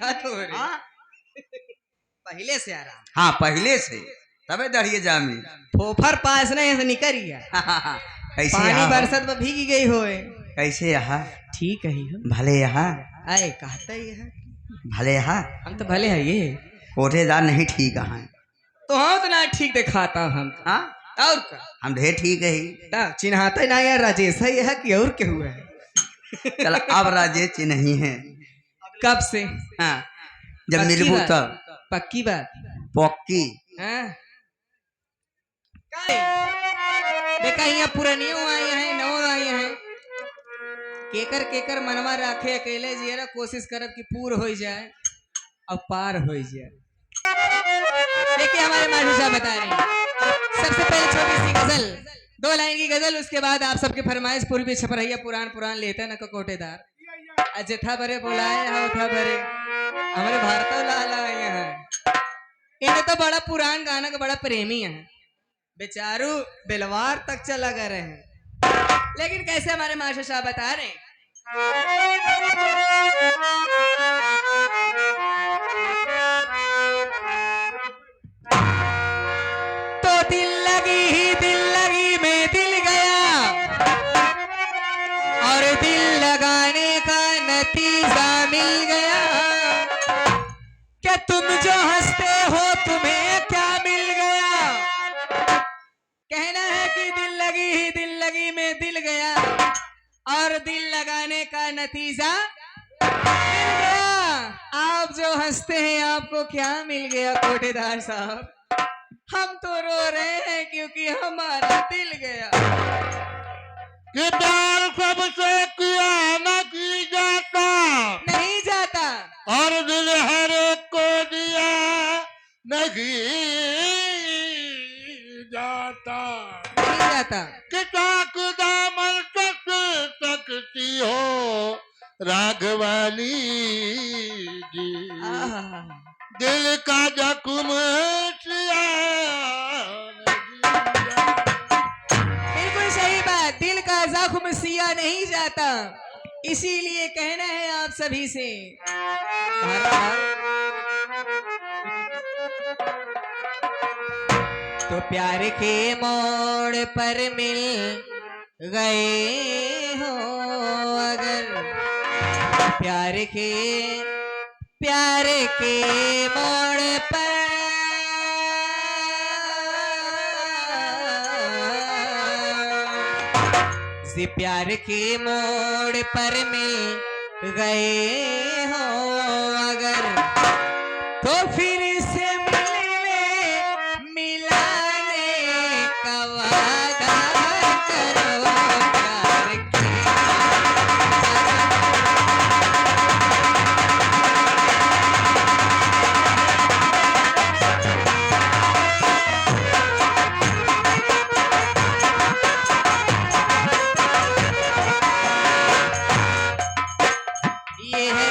का तो रे हाँ पहले से आराम हाँ पहले से तबे दढ़िए जामी फोफर पास नहीं से निकल गया कैसे पानी यहाँ हो? बरसत में भीगी गई होए कैसे यहाँ ठीक है ही भले यहाँ आए कहता ही है भले यहाँ हम तो भले है ये कोठेदार नहीं ठीक है तो हाँ तो ना ठीक दिखाता हम हाँ और का हम ढेर ठीक है ही चिन्हाता ही ना यार राजेश है यह कि और क्या हुआ है चल अब राजेश नहीं है कब से हाँ जब पक्की मिलबू बात? तब पक्की बात पक्की हाँ? देखा यहाँ पुरानियों आई है नौ आई है केकर केकर मनवा राखे अकेले जियरा कोशिश करब कि पूर हो जाए और पार हो जाए। देखिए हमारे मास्टर साहब बता रहे हैं सबसे पहले छोटी सी गजल 2 लाइन की गजल उसके बाद आप सबके फरमाइश पूर्वी छपरैया पुराण पुराण लेता न कोटेदार अजथा भरे बोलाए हाँ था भरे हमारे भारत लाल आए हैं इन्हें तो बड़ा पुरान गाना का बड़ा प्रेमी है बेचारू बेलवार तक चला गए हैं लेकिन कैसे हमारे मास्टर साहब बता रहे हैं तो दिल लगी में दिल गया और दिल लगाने का नतीजा मिल गया क्या तुम जो हंसते हो तुम्हें क्या मिल गया कहना है कि दिल लगी में दिल गया और दिल लगाने का नतीजा मिल गया आप जो हंसते हैं आपको क्या मिल गया कोटेदार साहब हम तो रो रहे हैं क्योंकि हमारा दिल गया कि प्यार सबसे किया न की जाता नहीं जाता और दिल हर एक को दिया नहीं जाता नहीं जाता कि ताक दामन तक सकती हो राघवानी जी आहा। दिल का जख्म बिल्कुल सही बात दिल का जख्म सिया नहीं जाता इसीलिए कहना है आप सभी से तो प्यार के मोड़ पर मिल गए हो अगर प्यार के मोड़ पर प्यार के मोड़ पर मिल गए हो अगर तो फिर से मिलाने का वादा करो प्यार के ये है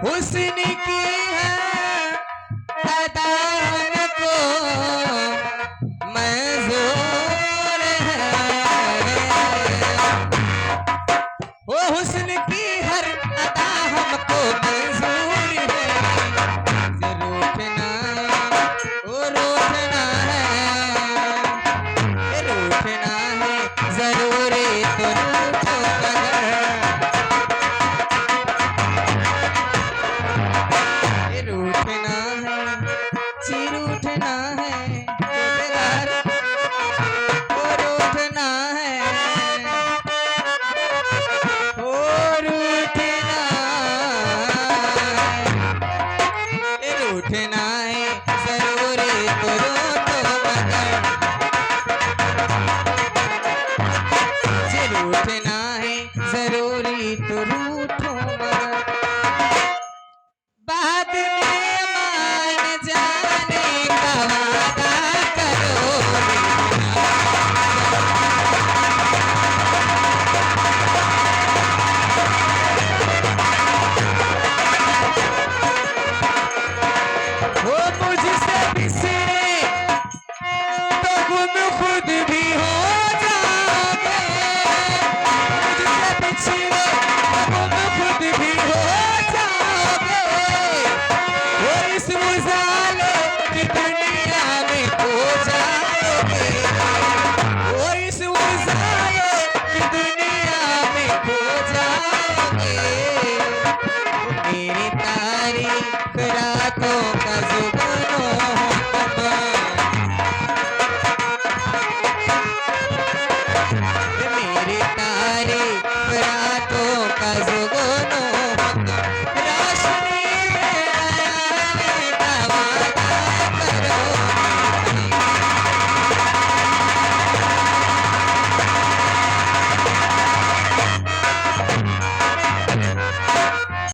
हुस्न की है अदा हमको मंजूर है, ओ हुस्न की हर अदा हमको मंजूर है, जे रूठना ओ रूठना है, ये रूठना है जरूरी तो रूठो मगर, ये रूठना है चिर उठना है बेकार, ओ रूठना है, ओ रूठना है, ये रूठना है जरूरी तो रूठो मगर, जे रूठना है जरूरी तो रूठो मगर, बाद में मान जाने का वादा करो, वो मुझसे बिसरे तो गुम खुद भी हो जाओगे, मुझसे बिछड़े तो गुम खुद भी हो जाओगे, वो इस उजाले की दुनिया में खो जाओगे, वो इस उजाले की दुनिया में खो जाओगे।